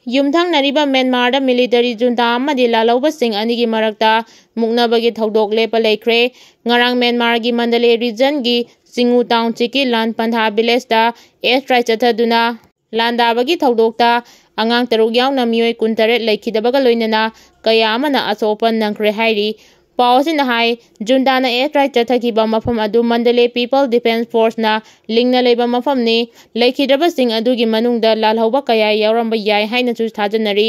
ꯌꯨꯝꯊꯪꯅꯔꯤꯕ ꯃ꯭ꯌꯥꯟꯃꯥꯔꯗ military ꯖꯨꯟꯇꯥ ꯑꯃꯗꯤ ꯂꯥꯜꯍꯧꯕꯁꯤꯡ ꯑꯅꯤꯒꯤ ꯃꯔꯛꯇ ꯃꯨꯛꯅꯕꯒꯤ ꯊꯧꯗꯣꯛ ꯂꯦꯞꯄ ꯂꯩꯈ꯭ꯔꯦ꯫ ꯉꯔꯥꯡ ꯃ꯭ꯌꯥꯟꯃꯥꯔꯒꯤ ꯃꯟꯗꯂꯦ ꯔꯤꯖꯟꯒꯤ ꯆꯤꯡꯎ ꯇꯥꯎꯟꯆꯤꯛꯀꯤ ꯂꯥꯟ ꯄꯟꯊꯥ ꯚꯤꯂꯦꯖꯇ ꯑꯦꯌꯔꯁꯇ꯭ꯔꯥꯏꯛ ꯆꯠꯊꯗꯨꯅ ꯂꯥꯟꯗꯥꯕꯒꯤ ꯊꯧꯗꯣꯛꯇ ꯑꯉꯥꯡ 6 ꯌꯥꯎꯅ ꯃꯤꯑꯣꯏ 18 ꯂꯩꯈꯤꯗꯕꯒ ꯂꯣꯏꯅꯅ ꯀꯌꯥ ꯑꯃꯅ ꯑꯁꯣꯛ ꯑꯄꯟ ꯅꯪꯈ꯭ꯔꯦ ꯍꯥꯏꯔꯤ꯫ ꯄꯥꯎ ꯑꯁꯤꯅ ꯍꯥꯏ ꯖꯨꯟꯇꯥꯅ ꯑꯦꯌꯔꯁꯇ꯭ꯔꯥꯏꯛ ꯆꯠꯊꯈꯤꯕ ꯃꯐꯝ ꯑꯗꯨ ꯃꯟꯗꯂꯦ ꯄꯤꯄꯜ ꯗꯤꯐꯦꯟꯁ ꯐꯣꯔꯁꯅ ꯂꯤꯡꯅ ꯂꯩꯕ ꯃꯐꯝꯅꯤ꯫ ꯂꯩꯈꯤꯗ꯭ꯔꯕꯁꯤꯡ ꯑꯗꯨꯒꯤ ꯃꯅꯨꯡꯗ ꯂꯥꯜꯍꯧꯕ ꯀꯌꯥ ꯌꯥꯎꯔꯝꯕ ꯌꯥꯏ ꯍꯥꯏꯅꯁꯨ ꯊꯥꯖꯅꯔꯤ꯫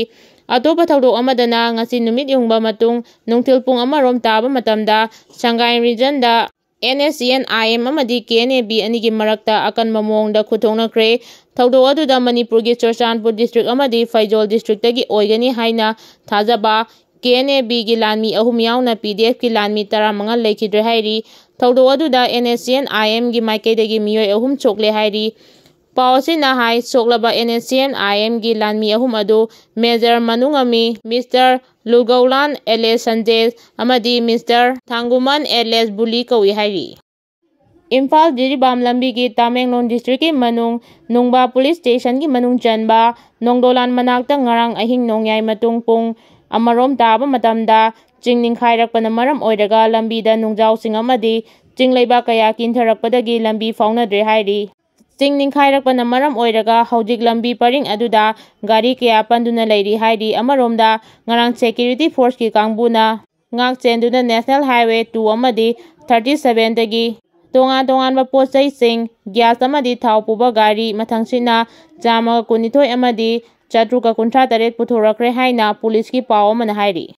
ꯑꯇꯣꯞꯄ ꯊꯧꯗꯣꯛ ꯑꯃꯗꯅ ꯉꯁꯤ ꯅꯨꯃꯤꯠ ꯌꯨꯡꯕ ꯃꯇꯨꯡ ꯅꯨꯡꯊꯤꯜ ꯄꯨꯡ 1 ꯇꯥꯕ ꯃꯇꯝꯗ ꯁꯪꯒꯥꯏ ꯔꯤꯖꯟꯗ Nscn-Im ꯑꯃꯗꯤ Kna-B ꯑꯅꯤꯒꯤ ꯃꯔꯛꯇ ꯑꯀꯟꯕ ꯃꯑꯣꯡꯗ ꯈꯨꯠꯊꯣꯛꯅꯈ꯭ꯔꯦ꯫ ꯊꯧꯗꯣꯛ ꯑꯗꯨꯗ ꯃꯅꯤꯄꯨꯔꯒꯤ ꯆꯨꯔꯆꯥꯟꯄꯨꯔ ꯗꯤꯁꯇ꯭ꯔꯤꯛ ꯑꯃꯗꯤ ꯐꯩꯖꯣꯜ ꯗꯤꯁꯇ꯭ꯔꯤꯛꯇꯒꯤ ꯑꯣꯏꯒꯅꯤ ꯍꯥꯏꯅ ꯊꯥꯖꯕ Kna-Bꯒꯤ ꯂꯥꯟꯃꯤ 3 ꯌꯥꯎꯅ PDFꯀꯤ ꯂꯥꯟꯃꯤ 15 ꯂꯩꯈꯤꯗ꯭ꯔꯦ ꯍꯥꯏꯔꯤ꯫ ꯊꯧꯗꯣꯛ ꯑꯗꯨꯗ Nscn-Imꯒꯤ ꯃꯥꯏꯀꯩꯗꯒꯤ ꯃꯤꯑꯣꯏ 3 ꯁꯣꯛꯂꯦ ꯍꯥꯏꯔꯤ꯫ ꯄꯥꯎ ꯑꯁꯤꯅ ꯍꯥꯏ ꯁꯣꯛꯂꯕ Nscn-Imꯒꯤ ꯂꯥꯟꯃꯤ 3 ꯑꯗꯨ ꯃꯦꯖꯔ ꯃꯅꯨꯡꯉꯝꯃꯤ ꯃꯤꯁꯇꯔ ꯂꯨꯒꯧꯂꯥꯟ ꯑꯦꯂꯦꯁ ꯁꯟꯖꯦꯁ ꯑꯃꯗꯤ ꯃꯤꯁꯇꯔ ꯊꯥꯡꯒꯨꯃꯟ ꯑꯦꯂꯦꯁ ꯕꯨꯂꯤ ꯀꯧꯏ ꯍꯥꯏꯔꯤ꯫ ꯏꯝꯐꯥꯜ ꯖꯤꯔꯤꯕꯥꯝ ꯂꯝꯕꯤꯒꯤ ꯇꯃꯦꯡꯂꯣꯡ ꯗꯤꯁꯇ꯭ꯔꯤꯛꯀꯤ ꯃꯅꯨꯡ ꯅꯨꯡꯕꯥ ꯄꯨꯂꯤꯁ ꯁ꯭ꯇꯦꯁꯟꯒꯤ ꯃꯅꯨꯡ ꯆꯟꯕ ꯅꯣꯡꯗꯣꯂꯥꯟ ꯃꯅꯥꯛꯇ ꯉꯔꯥꯡ ꯑꯍꯤꯡ ꯅꯣꯡꯌꯥꯏ ꯃꯇꯨꯡ ꯄꯨꯡ 1 ꯇꯥꯕ ꯃꯇꯝꯗ ꯆꯤꯡ ꯅꯤꯡꯈꯥꯏꯔꯛꯄꯅ ꯃꯔꯝ ꯑꯣꯏꯔꯒ ꯂꯝꯕꯤꯗ ꯅꯨꯡꯖꯥꯎꯁꯤꯡ ꯑꯃꯗꯤ ꯆꯤꯡ ꯂꯩꯕꯥꯛ ꯀꯌꯥ ꯀꯤꯟꯊꯔꯛꯄꯗꯒꯤ ꯂꯝꯕꯤ ꯐꯥꯎꯅꯗ꯭ꯔꯦ ꯍꯥꯏꯔꯤ꯫ ꯆꯤꯡ ꯅꯤꯡꯈꯥꯏꯔꯛꯄꯅ ꯃꯔꯝ ꯑꯣꯏꯔꯒ ꯍꯧꯖꯤꯛ ꯂꯝꯕꯤ ꯄꯔꯤꯡ ꯑꯗꯨꯗ ꯒꯥꯔꯤ ꯀꯌꯥ ꯄꯟꯗꯨꯅ ꯂꯩꯔꯤ ꯍꯥꯏꯔꯤ꯫ ꯑꯃꯔꯣꯝꯗ ꯉꯔꯥꯡ ꯁꯦꯀ꯭ꯌꯨꯔꯤꯇꯤ ꯐꯣꯔꯁꯀꯤ ꯀꯥꯡꯕꯨꯅ ꯉꯥꯛ ꯆꯦꯟꯗꯨꯅ ꯅꯦꯁꯅꯦꯜ ꯍꯥꯏꯋꯦ 2 ꯑꯃꯗꯤ 37ꯗꯒꯤ ꯇꯣꯉꯥꯟ-ꯇꯣꯉꯥꯟꯕ ꯄꯣꯠꯆꯩꯁꯤꯡ, ꯒ꯭ꯌꯥꯁ ꯑꯃꯗꯤ ꯊꯥꯎ ꯄꯨꯕ ꯒꯥꯔꯤ ꯃꯊꯪꯁꯤꯠꯅ 112 ꯑꯃꯗꯤ 738 ꯄꯨꯊꯣꯔꯛꯈ꯭ರೆ ꯍꯥꯏꯅ ꯄꯨꯂꯤꯁꯀꯤ ꯄꯥꯎ ꯑꯃꯅ ꯍꯥꯏꯔꯤ꯫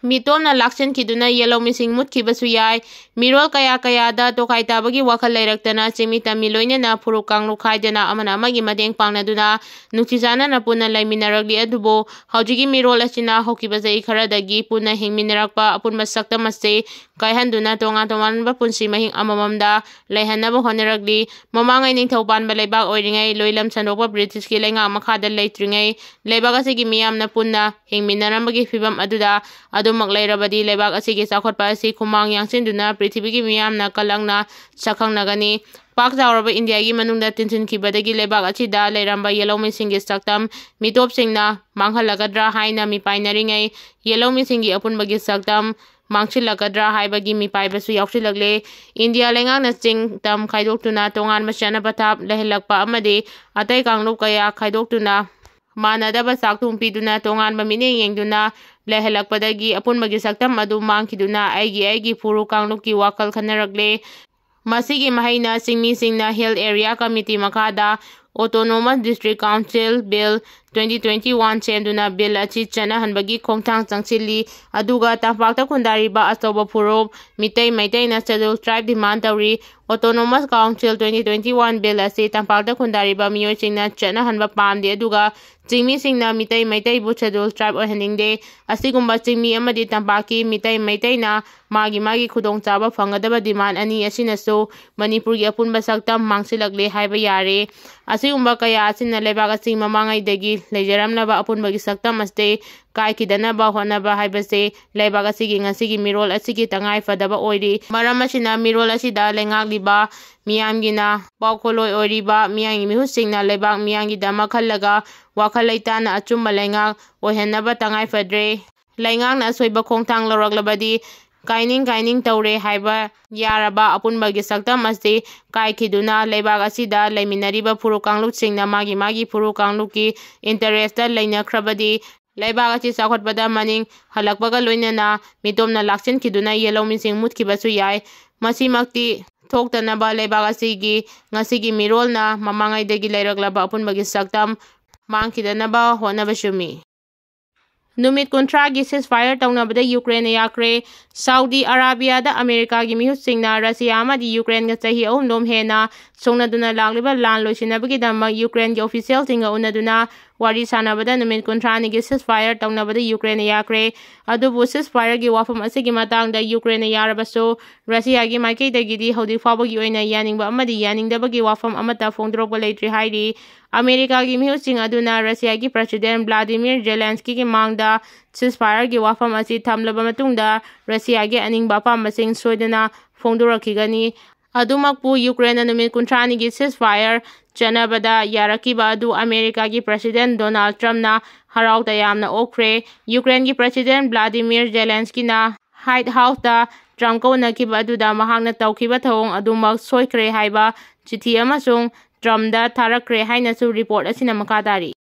ꯃꯤꯇꯣꯞꯅ ꯂꯥꯛꯁꯤꯟꯈꯤꯗꯨꯅ ꯌꯦꯜꯍꯧꯃꯤꯁꯤꯡ ꯃꯨꯠꯈꯤꯕꯁꯨ ꯌꯥꯏ꯫ ꯃꯤꯔꯣꯜ ꯀꯌꯥꯗ ꯇꯣꯈꯥꯏ ꯇꯥꯕꯒꯤ ꯋꯥꯈꯜ ꯂꯩꯔꯛꯇꯅ ꯆꯤꯡꯃꯤ ꯇꯝꯃꯤ ꯂꯣꯏꯅꯅ ꯐꯨꯔꯨꯞ ꯀꯥꯡꯂꯨꯞ ꯈꯥꯏꯗꯅ ꯑꯃꯅ ꯑꯃꯒꯤ ꯃꯇꯦꯡ ꯄꯥꯡꯅꯗꯨꯅ ꯅꯨꯡꯁꯤ ꯆꯥꯟꯅꯅ ꯄꯨꯟꯅ ꯂꯩꯃꯤꯟꯅꯔꯛꯂꯤ꯫ ꯑꯗꯨꯕꯨ ꯍꯧꯖꯤꯛꯀꯤ ꯃꯤꯔꯣꯜ ꯑꯁꯤꯅ ꯍꯧꯈꯤꯕ ꯆꯍꯤ ꯈꯔꯗꯒꯤ ꯄꯨꯟꯅ ꯍꯤꯡꯃꯤꯟꯅꯔꯛꯄ ꯑꯄꯨꯟꯕ ꯁꯛꯇꯝ ꯑꯁꯤ ꯀꯥꯏꯍꯟꯗꯨꯅ ꯇꯣꯉꯥꯟ-ꯇꯣꯉꯥꯟꯕ ꯄꯨꯟꯁꯤ ꯃꯍꯤꯡ ꯑꯃꯃꯝꯗ ꯂꯩꯍꯟꯅꯕ ꯍꯣꯠꯅꯔꯛꯂꯤ꯫ ꯃꯃꯥꯡꯉꯩ ꯅꯤꯡꯊꯧ ꯄꯥꯟꯕ ꯂꯩꯕꯥꯛ ꯑꯣꯏꯔꯤꯉꯩ ꯂꯣꯏꯂꯝ ꯁꯟꯗꯣꯛꯄ ꯕ꯭ꯔꯤꯇꯤꯁꯀꯤ ꯂꯩꯉꯥꯛ ꯃꯈꯥꯗ ꯂꯩꯇ꯭ꯔꯤꯉꯩ ꯂꯩꯕꯥꯛ ꯑꯁꯤꯒꯤ ꯃꯤꯌꯥꯝꯅ ꯄꯨꯟꯅ ꯍꯤꯡꯃꯤꯟꯅꯔꯝꯕꯒꯤ ꯐꯤꯚꯝ ꯑꯗꯨꯗ ꯑꯗꯨꯃꯛ ꯂꯩꯔꯕꯗꯤ ꯂꯩꯕꯥꯛ ꯑꯁꯤꯒꯤ ꯆꯥꯎꯈꯠꯄ ꯑꯁꯤ ꯈꯨꯃꯥꯡ ꯌꯥꯡꯁꯤꯟꯗꯨꯅ ꯄ꯭ꯔꯤꯊꯤꯕꯤꯒꯤ ꯃꯤꯌꯥꯝꯅ ꯀꯜꯂꯛꯅ ꯁꯛꯈꯪꯅꯒꯅꯤ꯫ ꯄꯥꯛ ꯆꯥꯎꯔꯕ ꯏꯟꯗꯤꯌꯥꯒꯤ ꯃꯅꯨꯡꯗ ꯇꯤꯟꯁꯤꯟꯈꯤꯕꯗꯒꯤ ꯂꯩꯕꯥꯛ ꯑꯁꯤꯗ ꯂꯩꯔꯝꯕ ꯌꯦꯜꯍꯧꯃꯤꯁꯤꯡꯒꯤ ꯁꯛꯇꯝ ꯃꯤꯇꯣꯞꯁꯤꯡꯅ ꯃꯥꯡꯍꯜꯂꯒꯗ꯭ꯔꯥ ꯍꯥꯏꯅ ꯃꯤꯄꯥꯏꯅꯔꯤꯉꯩ ꯌꯦꯜꯍꯧꯃꯤꯁꯤꯡꯒꯤ ꯑꯄꯨꯟꯕꯒꯤ ꯁꯛꯇꯝ ꯃꯥꯡꯁꯤꯜꯂꯛꯀꯗ꯭ꯔꯥ ꯍꯥꯏꯕꯒꯤ ꯃꯤꯄꯥꯏꯕꯁꯨ ꯌꯥꯎꯁꯤꯜꯂꯛꯂꯦ꯫ ꯏꯟꯗꯤꯌꯥ ꯂꯩꯉꯥꯛꯅ ꯆꯤꯡ ꯇꯝ ꯈꯥꯏꯗꯣꯛꯇꯨꯅ ꯇꯣꯉꯥꯟꯕ ꯆꯠꯅ ꯄꯊꯥꯞ ꯂꯩꯍꯜꯂꯛꯄ ꯑꯃꯗꯤ ꯑꯇꯩ ꯀꯥꯡꯂꯨꯞ ꯀꯌꯥ ꯈꯥꯏꯗꯣꯛꯇꯨꯅ ꯃꯥꯟꯅꯗꯕ ꯆꯥꯛꯊꯨꯡ ꯄꯤꯗꯨꯅ ꯇꯣꯉꯥꯟꯕ ꯃꯤꯠꯌꯦꯡ ꯌꯦꯡꯗꯨꯅ ꯂꯩꯍꯜꯂꯛꯄꯗꯒꯤ ꯑꯄꯨꯟꯕꯒꯤ ꯁꯛꯇꯝ ꯑꯗꯨ ꯃꯥꯡꯈꯤꯗꯨꯅ ꯑꯩꯒꯤ ꯐꯨꯔꯨꯞ ꯀꯥꯡꯂꯨꯞꯀꯤ ꯋꯥꯈꯜ ꯈꯟꯅꯔꯛꯂꯦ꯫ ꯃꯁꯤꯒꯤ ꯃꯍꯩꯅ ꯆꯤꯡꯃꯤꯁꯤꯡꯅ ꯍꯤꯜ ꯑꯦꯔꯤꯌꯥ ꯀꯃꯤꯇꯤ ꯃꯈꯥꯗ ꯑꯣꯇꯣꯅꯣꯃꯁ ꯗꯤꯁꯇ꯭ꯔꯤꯛ ꯀꯥꯎꯟꯁꯤꯜ ꯕꯤꯜ 2021 ꯁꯦꯝꯗꯨꯅ ꯕꯤꯜ ꯑꯁꯤ ꯆꯠꯅꯍꯟꯕꯒꯤ ꯈꯣꯡꯊꯥꯡ ꯆꯪꯁꯤꯜꯂꯤ꯫ ꯑꯗꯨꯒ ꯇꯝꯄꯥꯛꯇ ꯈꯨꯟꯗꯥꯔꯤꯕ ꯑꯆꯧꯕ ꯐꯨꯔꯨꯞ ꯃꯩꯇꯩꯅ ꯁꯦꯗ꯭ꯌꯨꯜ ꯇ꯭ꯔꯥꯏꯕ ꯗꯤꯃꯥꯟ ꯇꯧꯔꯤ꯫ ꯑꯣꯇꯣꯅꯣꯃꯁ ꯀꯥꯎꯟꯁꯤꯜ 2021 ꯕꯤꯜ ꯑꯁꯤ ꯇꯝꯄꯥꯛꯇ ꯈꯨꯟꯗꯥꯔꯤꯕ ꯃꯤꯑꯣꯏꯁꯤꯡꯅ ꯆꯠꯅꯍꯟꯕ ꯄꯥꯝꯗꯦ ꯑꯗꯨꯒ ꯆꯤꯡꯃꯤꯁꯤꯡꯅ ꯃꯩꯇꯩꯕꯨ ꯁꯦꯗ꯭ꯌꯨꯜ ꯇ꯭ꯔꯥꯏꯕ ꯑꯣꯏꯍꯟꯅꯤꯡꯗꯦ꯫ ꯑꯁꯤꯒꯨꯝꯕ ꯆꯤꯡꯃꯤ ꯑꯃꯗꯤ ꯇꯝꯄꯥꯛꯀꯤ ꯃꯩꯇꯩꯅ ꯃꯥꯒꯤ ꯈꯨꯗꯣꯡꯆꯥꯕ ꯐꯪꯒꯗꯕ ꯗꯤꯃꯥꯟ ꯑꯅꯤ ꯑꯁꯤꯅꯁꯨ ꯃꯅꯤꯄꯨꯔꯒꯤ ꯑꯄꯨꯟꯕ ꯁꯛꯇꯝ ꯃꯥꯡꯁꯤꯜꯂꯛꯂꯦ ꯍꯥꯏꯕ ꯌꯥꯔꯦ꯫ ꯑꯁꯤꯒꯨꯝꯕ ꯀꯌꯥ ꯑꯁꯤꯅ ꯂꯩꯕꯥꯛ ꯑꯁꯤ ꯃꯃꯥꯡꯉꯩꯗꯒꯤ ꯂꯩꯖꯔꯝꯂꯕ ꯑꯄꯨꯟꯕꯒꯤ ꯁꯛꯇꯝ ꯑꯁꯤ ꯀꯥꯏꯈꯤꯗꯅꯕ ꯍꯣꯠꯅꯕ ꯍꯥꯏꯕꯁꯤ ꯂꯩꯕꯥꯛ ꯑꯁꯤꯒꯤ ꯉꯁꯤꯒꯤ ꯃꯤꯔꯣꯜ ꯑꯁꯤꯒꯤ ꯇꯉꯥꯏꯐꯗꯕ ꯑꯣꯏꯔꯤ꯫ ꯃꯔꯝ ꯑꯁꯤꯅ ꯃꯤꯔꯣꯜ ꯑꯁꯤꯗ ꯂꯩꯉꯥꯛꯂꯤꯕ ꯃꯤꯌꯥꯝꯒꯤꯅ ꯄꯥꯎꯈꯣꯜꯂꯣꯏ ꯑꯣꯏꯔꯤꯕ ꯃꯤꯌꯥꯝꯒꯤ ꯃꯤꯍꯨꯠꯁꯤꯡꯅ ꯂꯩꯕꯥꯛ ꯃꯤꯌꯥꯝꯒꯤꯗꯃꯛ ꯈꯜꯂꯒ ꯋꯥꯈꯜ ꯂꯩꯇꯥꯅ ꯑꯆꯨꯝꯕ ꯂꯩꯉꯥꯛ ꯑꯣꯏꯍꯟꯅꯕ ꯇꯉꯥꯏꯐꯗ꯭ꯔꯦ꯫ ꯂꯩꯉꯥꯛꯅ ꯑꯁꯣꯏꯕ ꯈꯣꯡꯊꯥꯡ ꯂꯧꯔꯛꯂꯕꯗꯤ ꯀꯥꯏꯅꯤꯡ ꯇꯧꯔꯦ ꯍꯥꯏꯕ ꯌꯥꯔꯕ ꯑꯄꯨꯟꯕꯒꯤ ꯁꯛꯇꯝ ꯑꯁꯤ ꯀꯥꯏꯈꯤꯗꯨꯅ ꯂꯩꯕꯥꯛ ꯑꯁꯤꯗ ꯂꯩꯃꯤꯟꯅꯔꯤꯕ ꯐꯨꯔꯨꯞ ꯀꯥꯡꯂꯨꯞꯁꯤꯡꯅ ꯃꯥꯒꯤ ꯐꯨꯔꯨꯞ ꯀꯥꯡꯂꯨꯞꯀꯤ ꯏꯟꯇꯔꯦꯁꯇ ꯂꯩꯅꯈ꯭ꯔꯕꯗꯤ ꯂꯩꯕꯥꯛ ꯑꯁꯤ ꯆꯥꯎꯈꯠꯄꯗ ꯃꯅꯤꯡ ꯍꯜꯂꯛꯄꯒ ꯂꯣꯏꯅꯅ ꯃꯤꯇꯣꯞꯅ ꯂꯥꯛꯁꯤꯟꯈꯤꯗꯨꯅ ꯌꯦꯜꯍꯧꯃꯤꯁꯤꯡ ꯃꯨꯠꯈꯤꯕꯁꯨ ꯌꯥꯏ꯫ ꯃꯁꯤꯃꯛꯇꯤ ꯊꯣꯛꯇꯅꯕ ꯂꯩꯕꯥꯛ ꯑꯁꯤꯒꯤ ꯉꯁꯤꯒꯤ ꯃꯤꯔꯣꯜꯅ ꯃꯃꯥꯡꯉꯩꯗꯒꯤ ꯂꯩꯔꯛꯂꯕ ꯑꯄꯨꯟꯕꯒꯤ ꯁꯛꯇꯝ ꯃꯥꯡꯈꯤꯗꯅꯕ ꯍꯣꯠꯅꯕ ꯆꯨꯝꯃꯤ꯫ ꯅꯨꯃꯤꯠ 30ꯒꯤ ꯁꯤꯖꯐꯥꯌꯔ ꯇꯧꯅꯕꯗ ꯌꯨꯀ꯭ꯔꯦꯟꯅ ꯌꯥꯈ꯭ꯔꯦ꯫ ꯁꯥꯎꯗꯤ ꯑꯔꯥꯕꯤꯌꯥꯗ ꯑꯃꯦꯔꯤꯀꯥꯒꯤ ꯃꯤꯍꯨꯠꯁꯤꯡꯅ ꯔꯁꯤꯌꯥ ꯑꯃꯗꯤ ꯌꯨꯀ꯭ꯔꯦꯟꯒ ꯆꯍꯤ 3 ꯍꯦꯟꯅ ꯁꯣꯛꯅꯗꯨꯅ ꯂꯥꯛꯂꯤꯕ ꯂꯥꯟ ꯂꯣꯏꯁꯤꯟꯅꯕꯒꯤꯗꯃꯛ ꯌꯨꯀ꯭ꯔꯦꯟꯒꯤ ꯑꯣꯐꯤꯁꯤꯌꯦꯜꯁꯤꯡꯒ ꯎꯅꯗꯨꯅ ꯋꯥꯔꯤ ꯁꯥꯅꯕꯗ ꯅꯨꯃꯤꯠ 30ꯅꯤꯒꯤ ꯁꯤꯖꯐꯥꯌꯔ ꯇꯧꯅꯕꯗ ꯌꯨꯀ꯭ꯔꯦꯟꯅ ꯌꯥꯈ꯭ꯔꯦ꯫ ꯑꯗꯨꯕꯨ ꯁꯤꯖꯐꯥꯌꯔꯒꯤ ꯋꯥꯐꯝ ꯑꯁꯤꯒꯤ ꯃꯇꯥꯡꯗ ꯌꯨꯀ꯭ꯔꯦꯟꯅ ꯌꯥꯔꯕꯁꯨ ꯔꯁꯤꯌꯥꯒꯤ ꯃꯥꯏꯀꯩꯗꯒꯤꯗꯤ ꯍꯧꯖꯤꯛ ꯐꯥꯎꯕꯒꯤ ꯑꯣꯏꯅ ꯌꯥꯅꯤꯡꯕ ꯑꯃꯗꯤ ꯌꯥꯅꯤꯡꯗꯕꯒꯤ ꯋꯥꯐꯝ ꯑꯃꯠꯇ ꯐꯣꯡꯗꯣꯔꯛꯄ ꯂꯩꯇ꯭ꯔꯤ ꯍꯥꯏꯔꯤ꯫ ꯑꯃꯦꯔꯤꯀꯥꯒꯤ ꯃꯤꯍꯨꯠꯁꯤꯡ ꯑꯗꯨꯅ ꯔꯁꯤꯌꯥꯒꯤ ꯄ꯭ꯔꯁꯤꯗꯦꯟꯠ ꯚ꯭ꯂꯥꯗꯤꯃꯤꯔ ꯖꯦꯂꯦꯟꯁꯀꯤꯒꯤ ꯃꯥꯡꯗ ꯁꯤꯖꯐꯥꯌꯔꯒꯤ ꯋꯥꯐꯝ ꯑꯁꯤ ꯊꯝꯂꯕ ꯃꯇꯨꯡꯗ ꯔꯁꯤꯌꯥꯒꯤ ꯑꯅꯤꯡꯕ ꯑꯄꯥꯝꯕꯁꯤꯡ ꯁꯣꯏꯗꯅ ꯐꯣꯡꯗꯣꯔꯛꯈꯤꯒꯅꯤ꯫ ꯑꯗꯨꯃꯛꯄꯨ ꯌꯨꯀ꯭ꯔꯦꯟꯅ ꯅꯨꯃꯤꯠ 30ꯒꯤ ꯁꯤꯖꯐꯥꯌꯔ ꯆꯠꯅꯕꯗ ꯌꯥꯔꯛꯈꯤꯕ ꯑꯗꯨ ꯑꯃꯦꯔꯤꯀꯥꯒꯤ ꯄ꯭ꯔꯦꯁꯤꯗꯦꯟꯠ ꯗꯣꯅꯥꯜꯗ ꯇ꯭ꯔꯝꯞꯅ ꯍꯔꯥꯎ ꯇꯌꯥꯝꯅ ꯑꯣꯛꯈ꯭ꯔꯦ꯫ ꯌꯨꯀ꯭ꯔꯦꯟꯒꯤ ꯄ꯭ꯔꯦꯁꯤꯗꯦꯟꯠ ꯚ꯭ꯂꯥꯗꯤꯃꯤꯔ ꯖꯦꯂꯦꯟꯁꯀꯤꯅ ꯍ꯭ꯋꯥꯏꯠ ꯍꯥꯎꯁꯇ ꯇ꯭ꯔꯝꯞꯀ ꯎꯅꯈꯤꯕ ꯑꯗꯨꯗ ꯃꯍꯥꯛꯅ ꯇꯧꯈꯤꯕ ꯊꯧꯑꯣꯡ ꯑꯗꯨꯃꯛ ꯁꯣꯏꯈ꯭ꯔꯦ ꯍꯥꯏꯕ ꯆꯤꯊꯤ ꯑꯃꯁꯨ ꯇ꯭ꯔꯝꯞꯗ ꯊꯥꯔꯛꯈ꯭ꯔꯦ ꯍꯥꯏꯅꯁꯨ ꯔꯤꯄꯣꯔꯠ ꯑꯁꯤꯅ ꯃꯈꯥ ꯇꯥꯔꯤ꯫